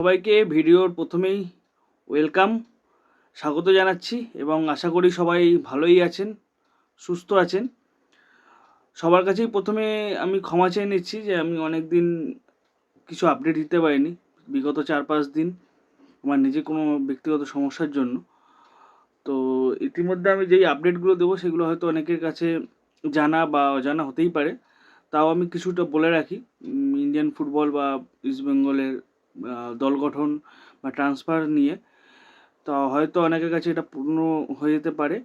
সবাইকে ভিডিওর প্রথমেই ওয়েলকাম স্বাগত জানাচ্ছি এবং আশা করি সবাই ভালোই আছেন, সুস্থ আছেন। সবার কাছেই প্রথমে আমি ক্ষমা চেয়ে নিচ্ছি যে আমি অনেক দিন কিছু আপডেট দিতে পারিনি, বিগত 4-5 দিন আমার নিজে কোনো ব্যক্তিগত সমস্যার জন্য। তো ইতিমধ্যে আমি যেই আপডেটগুলো দেবো সেগুলো হয়তো অনেকের কাছে জানা বা অজানা হতেই পারে, তাও আমি কিছুটা বলে রাখি। ইন্ডিয়ান ফুটবল বা ইস্ট বেঙ্গলের দল গঠন বা ট্রান্সফার নিয়ে তা হয়তো অনেকের কাছে এটা পূর্ণ হয়ে যেতে পারে,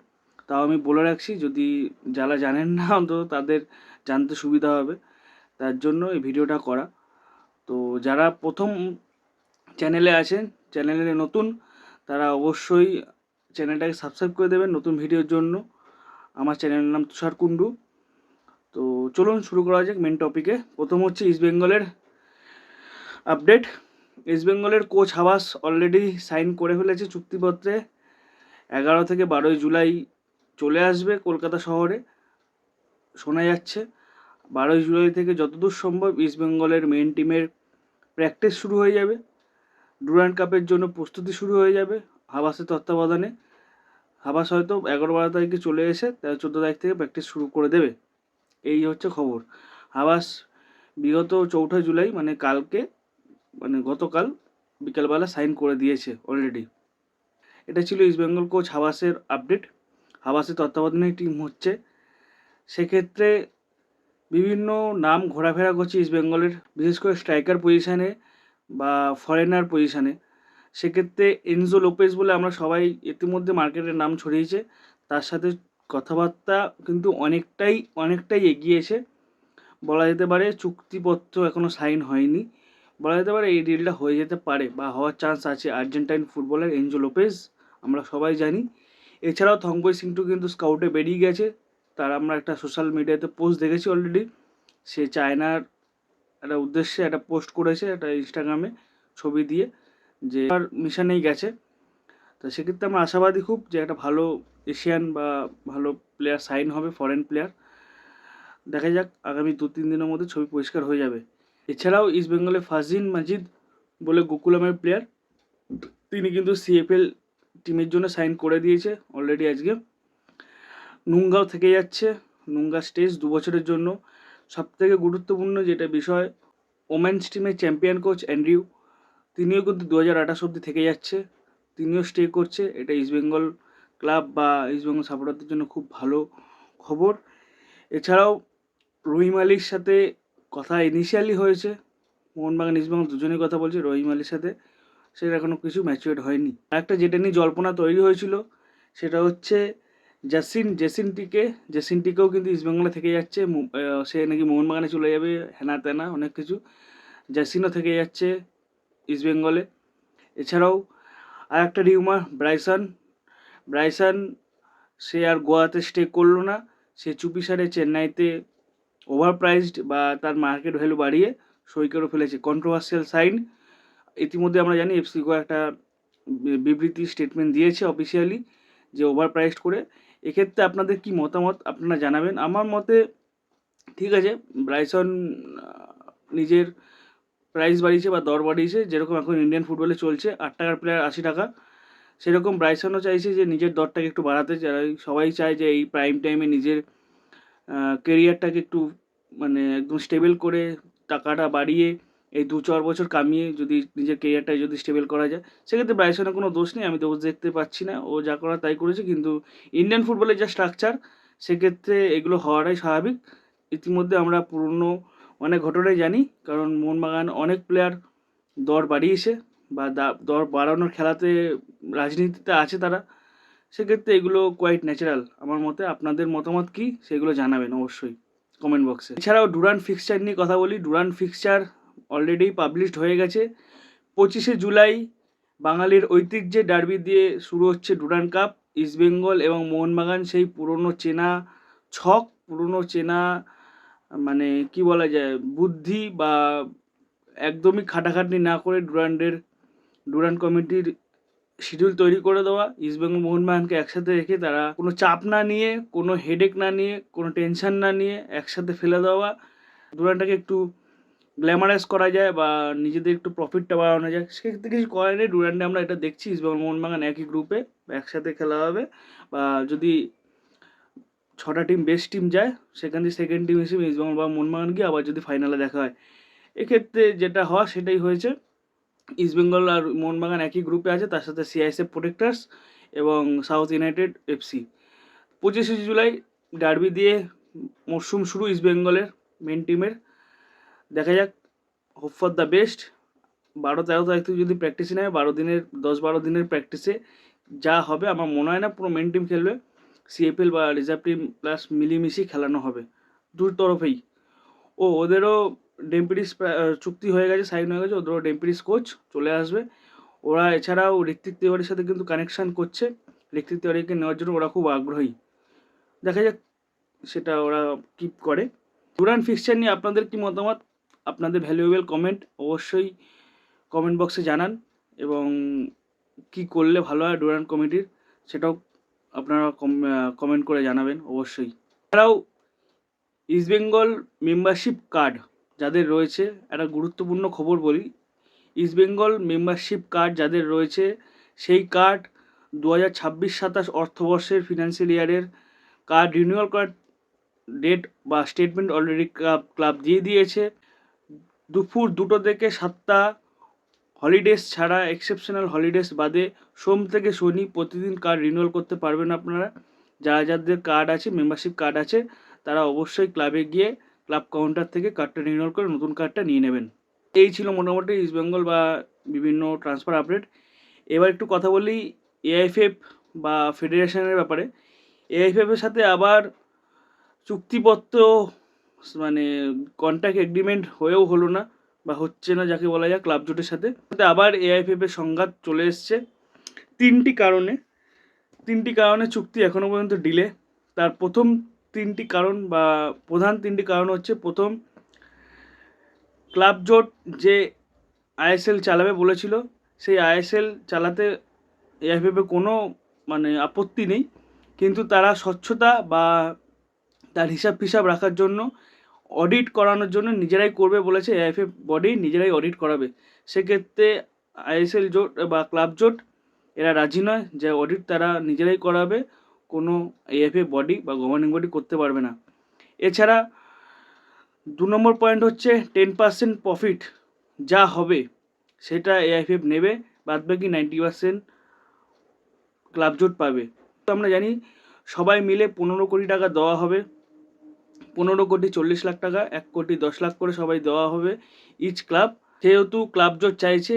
তাও আমি বলে রাখছি, যদি যারা জানেন না অন্তত তাদের জানতে সুবিধা হবে, তার জন্য এই ভিডিওটা করা। তো যারা প্রথম চ্যানেলে আছেন, চ্যানেলে নতুন, তারা অবশ্যই চ্যানেলটাকে সাবস্ক্রাইব করে দেবেন নতুন ভিডিওর জন্য। আমার চ্যানেলের নাম তুষার কুণ্ডু। তো চলুন শুরু করা যাক মেন টপিকে। প্রথম হচ্ছে ইস্ট বেঙ্গলের আপডেট। ইস্ট বেঙ্গলের কোচ হাবাস অলরেডি সাইন করে ফেলেছে চুক্তিপত্রে। 11 থেকে 12 জুলাই চলে আসবে কলকাতা শহরে, শোনা যাচ্ছে। 12 জুলাই থেকে যতদূর সম্ভব ইস্ট বেঙ্গলের মেন টিমের প্র্যাকটিস শুরু হয়ে যাবে। ডুরান্ড কাপের জন্য প্রস্তুতি শুরু হয়ে যাবে হাবাসের তত্ত্বাবধানে। হাবাস হয়তো 11-12 তারিখে চলে এসে 13-14 তারিখ থেকে প্র্যাকটিস শুরু করে দেবে, এই হচ্ছে খবর। হাবাস বিগত 4 জুলাই মানে কালকে, মানে গতকাল বিকালবেলা সাইন করে দিয়েছে অলরেডি। এটা ছিল ইস্ট বেঙ্গল কোচ হাবাসের আপডেট। হাবাসের তত্ত্বাবধানে টিম হচ্ছে, সেক্ষেত্রে বিভিন্ন নাম ঘোরাফেরা করছে ইস্ট বেঙ্গলের, বিশেষ করে স্ট্রাইকার পজিশানে বা ফরেনার পজিশানে। সেক্ষেত্রে এনজো লোপেজ বলে আমরা সবাই ইতিমধ্যে মার্কেটের নাম ছড়িয়েছে, তার সাথে কথাবার্তা কিন্তু অনেকটাই এগিয়েছে বলা যেতে পারে। চুক্তিপত্র এখনও সাইন হয়নি, বলা যেতে পারে এই ডিলটা হয়ে যেতে পারে বা হওয়ার চান্স আছে। আর্জেন্টাইন ফুটবলার এনজো লোপেজ আমরা সবাই জানি। এছাড়াও থংবই সিংটু কিন্তু স্কাউটে বেরিয়ে গেছে, তার আমরা একটা সোশ্যাল মিডিয়াতে পোস্ট দেখেছি অলরেডি। সে চায়নার একটা উদ্দেশ্যে একটা পোস্ট করেছে, একটা ইনস্টাগ্রামে ছবি দিয়ে, যে আর মিশনেই গেছে। তো সেক্ষেত্রে আমরা আশাবাদী খুব যে একটা ভালো এশিয়ান বা ভালো প্লেয়ার সাইন হবে, ফরেন প্লেয়ার। দেখা যাক, আগামী 2-3 দিনের মধ্যে ছবি পরিষ্কার হয়ে যাবে। এছাড়াও ইস্ট বেঙ্গলে ফাজিন মাজিদ বলে গোকুলামের প্লেয়ার, তিনি কিন্তু সিএফএল টিমের জন্য সাইন করে দিয়েছে অলরেডি আজকে। নুঙ্গাও থেকে যাচ্ছে, নুঙ্গা স্টেজ 2 বছরের জন্য। সবথেকে গুরুত্বপূর্ণ যেটা বিষয়, ওমেন্স টিমের চ্যাম্পিয়ন কোচ অ্যান্ড্রিউ, তিনিও কিন্তু 2028 অবধি থেকে যাচ্ছে, তিনিও স্টে করছে। এটা ইস্টবেঙ্গল ক্লাব বা ইস্টবেঙ্গল সাপোর্টারদের জন্য খুব ভালো খবর। এছাড়াও রহিম আলীর সাথে কথা ইনিশিয়ালি হয়েছে, মোহনবাগান ইস্টবেঙ্গল দুজনেই কথা বলছে রহিম আলীর সাথে, সেটা এখনও কিছু ম্যাচুরেট হয়নি। আরেকটা যেটা নিয়ে জল্পনা তৈরি হয়েছিল সেটা হচ্ছে জেসিনটিকেও কিন্তু ইস্টবেঙ্গলে থেকে যাচ্ছে, সে নাকি মোহনবাগানে চলে যাবে, হেনা তেনা অনেক কিছু। জেসিনও থেকে যাচ্ছে ইস্টবেঙ্গলে। এছাড়াও আর একটা রিউমার ব্রাইসন সে আর গোয়াতে স্টে করলো না, সে চুপিসারে চেন্নাইতে ওভার প্রাইসড বা তার মার্কেট ভ্যালু বাড়িয়ে সই করে ফেলেছে। Controversial sign. ইতিমধ্যে আমরা জানি এফসি গোয়া একটা বিবৃতি স্টেটমেন্ট দিয়েছে অফিসিয়ালি যে ওভার প্রাইসড করে। এক্ষেত্রে আপনাদের কি মতামত আপনারা জানাবেন। আমার মতে ঠিক আছে, ব্রাইসন নিজের প্রাইস বাড়িয়েছে বা দর বাড়িয়েছে, যেরকম এখন ইন্ডিয়ান ফুটবলে চলছে 8 টাকার প্লেয়ার 80 টাকা, সেরকম ব্রাইসনও চাইছে যে নিজের দরটাকে একটু বাড়াতে। যারা সবাই চায় যে এই প্রাইম টাইমে নিজের কেরিয়ারটাকে একটু মানে একদম স্টেবল করে টাকাটা বাড়িয়ে এই 2-4 বছর কামিয়ে যদি নিজের কেরিয়ারটাকে যদি স্টেবল করা যায়, সেক্ষেত্রে ব্রাইসনের কোনো দোষ নেই, আমি দোষ দেখতে পাচ্ছি না। ও যা করা তাই করেছে, কিন্তু ইন্ডিয়ান ফুটবলের যা স্ট্রাকচার, সেক্ষেত্রে এগুলো হওয়াটাই স্বাভাবিক। ইতিমধ্যে আমরা পুরনো অনেক ঘটনাই জানি, কারণ মোহনবাগান অনেক প্লেয়ার দর বাড়িয়েছে বা দর বাড়ানোর খেলাতে রাজনীতিতে আছে তারা। সেক্ষেত্রে এগুলো কোয়াইট ন্যাচারাল আমার মতে। আপনাদের মতামত কী সেগুলো জানাবেন অবশ্যই কমেন্ট বক্সে। এছাড়াও ডুরান্ড ফিক্সচার নিয়ে কথা বলি। ডুরান্ড ফিক্সচার অলরেডি পাবলিশড হয়ে গেছে। 25শে জুলাই বাঙালির ঐতিহ্যে ডার্বি দিয়ে শুরু হচ্ছে ডুরান্ড কাপ। ইস্টবেঙ্গল এবং মোহনবাগান সেই পুরনো চেনা ছক, পুরনো চেনা মানে কি বলা যায় বুদ্ধি বা একদমই খাটাখাটনি না করে ডুরান্ড কমিটির শিডিউল তৈরি করে দেওয়া, ইস্টবেঙ্গল মোহনবাগানকে একসাথে রেখে তারা কোনো চাপ না নিয়ে, কোনো হেডেক না নিয়ে, কোনো টেনশন না নিয়ে একসাথে ফেলে দেওয়া, ডুরান্ডটাকে একটু গ্ল্যামারাস করা যায় বা নিজেদের একটু প্রফিটটা বাড়ানো যায়, সেক্ষেত্রে কিছু করার নেই। ডুরান্ডে আমরা এটা দেখছি, ইস্টবেঙ্গল মোহনবাগান একই গ্রুপে একসাথে খেলা হবে, বা যদি 6টা টিম বেস্ট টিম যায় সেখান থেকে সেকেন্ড টিম হিসেবে ইস্টবেঙ্গল বা মোহনবাগান গিয়ে আবার যদি ফাইনালে দেখা হয়, এক্ষেত্রে যেটা হওয়া সেটাই হয়েছে। ইস্টবেঙ্গল আর মোহনবাগান একই গ্রুপে আছে, তার সাথে সিআইএসএফ প্রোটেক্টার্স এবং সাউথ ইউনাইটেড এফসি। 25শে জুলাই ডার্বি দিয়ে মরশুম শুরু ইস্টবেঙ্গলের মেন টিমের। দেখা যাক, হোপ ফর দ্য বেস্ট। 12-13 তারিখ থেকে যদি প্র্যাকটিসে নেয়, 10-12 দিনের প্র্যাকটিসে যা হবে, আমার মনে হয় না পুরো মেন টিম খেলবে। সিএফএল বা রিজার্ভ টিম প্লাস মিলিমিশিয়ে খেলানো হবে দুই তরফেই। ওদেরও ডেম্পিরিস চুক্তি হয়ে গেছে, সাইন হয়ে গেছে, ওদেরও ডেম্পিরিস কোচ চলে আসবে। ওরা এছাড়াও ঋত্বিক তিওয়ারির সাথে কিন্তু কানেকশান করছে, ঋত্বিক তিওয়ারিকে নেওয়ার জন্য ওরা খুব আগ্রহী। দেখা যাক সেটা ওরা কিপ করে। ডুরান্ড ফিক্সচার নিয়ে আপনাদের কি মতামত? আপনাদের ভ্যালুয়েবল কমেন্ট অবশ্যই কমেন্ট বক্সে জানান, এবং কি করলে ভালো হয় ডুরান্ড কমিটির সেটাও আপনারা কমেন্ট করে জানাবেন অবশ্যই। এছাড়াও ইস্টবেঙ্গল মেম্বারশিপ কার্ড যাদের রয়েছে, একটা গুরুত্বপূর্ণ খবর বলি। ইস্টবেঙ্গল মেম্বারশিপ কার্ড যাদের রয়েছে, সেই কার্ড 2026-27 অর্থবর্ষের ফিনান্সিয়াল ইয়ারের কার্ড রিনিউয়াল করার ডেট বা স্টেটমেন্ট অলরেডি ক্লাব দিয়ে দিয়েছে। দুপুর 2টো থেকে 7টা হলিডেজ ছাড়া, এক্সেপশনাল হলিডেজ বাদে সোম থেকে শনি প্রতিদিন কার্ড রিনিউয়াল করতে পারবেন আপনারা। যাদের কার্ড আছে, মেম্বারশিপ কার্ড আছে, তারা অবশ্যই ক্লাবে গিয়ে ক্লাব কাউন্টার থেকে কার্ডটা রিনিউয়াল করে নতুন কার্ডটা নিয়ে নেবেন। এই ছিল মোটামুটি ইস্টবেঙ্গল বা বিভিন্ন ট্রান্সফার আপডেট। এবার একটু কথা বলি এআইএফএফ বা ফেডারেশনের ব্যাপারে। এআইএফএফের সাথে আবার চুক্তিপত্র, মানে কন্ট্রাক্ট এগ্রিমেন্ট হয়েও হলো না, বা হচ্ছে না যাকে বলা যায়, ক্লাব জোটের সাথে আবার এআইএফএফের সংঘাত চলে এসছে। তিনটি কারণে চুক্তি এখনও পর্যন্ত ডিলে। তার প্রথম 3টি কারণ বা প্রধান 3টি কারণ হচ্ছে, প্রথম, ক্লাব জোট যে আইএসএল চালাবে বলেছিল, সেই আইএসএল চালাতে এআইএফএফে কোনো আপত্তি নেই, কিন্তু তারা স্বচ্ছতা বা তার হিসাব রাখার জন্য, অডিট করানোর জন্য নিজেরাই করবে বলেছে। এআইএফএফ বডি নিজেরাই অডিট করাবে। সেক্ষেত্রে আইএসএল জোট বা ক্লাব জোট এরা রাজি নয় যে অডিট তারা নিজেরাই করাবে, কোনো এআইএফএফ বডি বা গভর্নিং বডি করতে পারবে না। এছাড়া 2 নম্বর পয়েন্ট হচ্ছে 10% প্রফিট যা হবে সেটা এআইএফএফ নেবে, বাদবাকি 90% ক্লাব জোট পাবে। তো আমরা জানি সবাই মিলে 15 কোটি টাকা দেওয়া হবে, 15 কোটি 40 লাখ টাকা, 1 কোটি 10 লাখ করে সবাই দেওয়া হবে ইচ ক্লাব। যেহেতু ক্লাব জোট চাইছে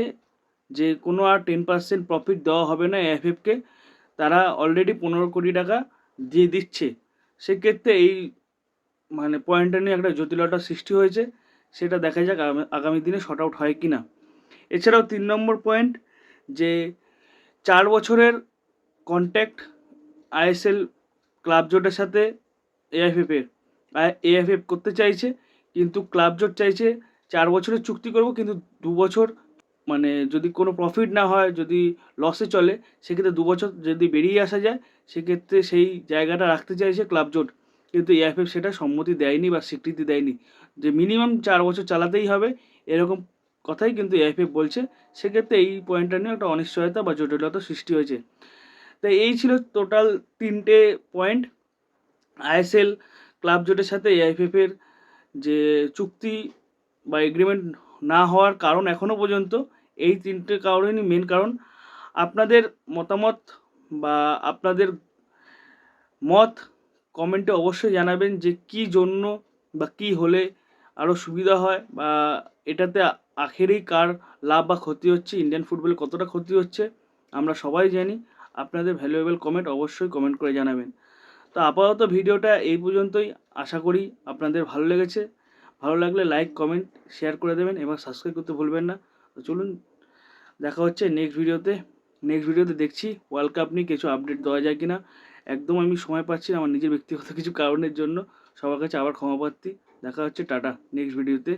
যে কোনো আর 10% প্রফিট দেওয়া হবে না এআইএফএফকে, তারা অলরেডি 15 কোটি টাকা দিয়ে দিচ্ছে। সেক্ষেত্রে এই পয়েন্টটা নিয়ে একটা জটিলতার সৃষ্টি হয়েছে, সেটা দেখা যাক আগামী দিনে শর্ট আউট হয় কি না। এছাড়াও 3 নম্বর পয়েন্ট, যে 4 বছরের কন্ট্যাক্ট আইএসএল ক্লাব জোটের সাথে এআইএফএফ করতে চাইছে, কিন্তু ক্লাব জোট চাইছে 4 বছরের চুক্তি করব, কিন্তু 2 বছর যদি কোনো প্রফিট না হয়, যদি লসে চলে, সেক্ষেত্রে 2 বছর যদি বেরিয়ে আসা যায়, সেক্ষেত্রে সেই জায়গাটা রাখতে চাইছে ক্লাব জোট। কিন্তু এআইএফএফ সেটা সম্মতি দেয়নি বা স্বীকৃতি দেয়নি, যে মিনিমাম 4 বছর চালাতেই হবে, এরকম কথাই কিন্তু এআইএফএফ বলছে। সেক্ষেত্রে এই পয়েন্টটা নিয়ে একটা অনিশ্চয়তা বা জটিলতা সৃষ্টি হয়েছে। তাই এই ছিল টোটাল 3টে পয়েন্ট। আইএসএল ক্লাব জোটের সাথে এআইএফএফের যে চুক্তি বা এগ্রিমেন্ট না হওয়ার কারণ এখনও পর্যন্ত এই 3টে কারণই মেন কারণ। আপনাদের মতামত বা আপনাদের মত কমেন্টে অবশ্যই জানাবেন, যে কী জন্য বা কী হলে আরও সুবিধা হয়, বা এটাতে আখেরেই কার লাভ বা ক্ষতি হচ্ছে, ইন্ডিয়ান ফুটবলে কতটা ক্ষতি হচ্ছে আমরা সবাই জানি। আপনাদের ভ্যালুয়েবল কমেন্ট অবশ্যই কমেন্ট করে জানাবেন। তো আপাতত ভিডিওটা এই পর্যন্তই। আশা করি আপনাদের ভালো লেগেছে। ভালো লাগলে লাইক, কমেন্ট, শেয়ার করে দেবেন এবং সাবস্ক্রাইব করতে ভুলবেন না। তো চলুন, দেখা হচ্ছে নেক্সট ভিডিওতে দেখছি ওয়ার্ল্ড কাপ নিয়ে কিছু আপডেট দেওয়া যায় কি না। একদম আমি সময় পাচ্ছি না আমার নিজের ব্যক্তিগত কিছু কারণের জন্য। সবার কাছে আবার ক্ষমা প্রার্থী। দেখা হচ্ছে, টাটা, নেক্সট ভিডিওতে।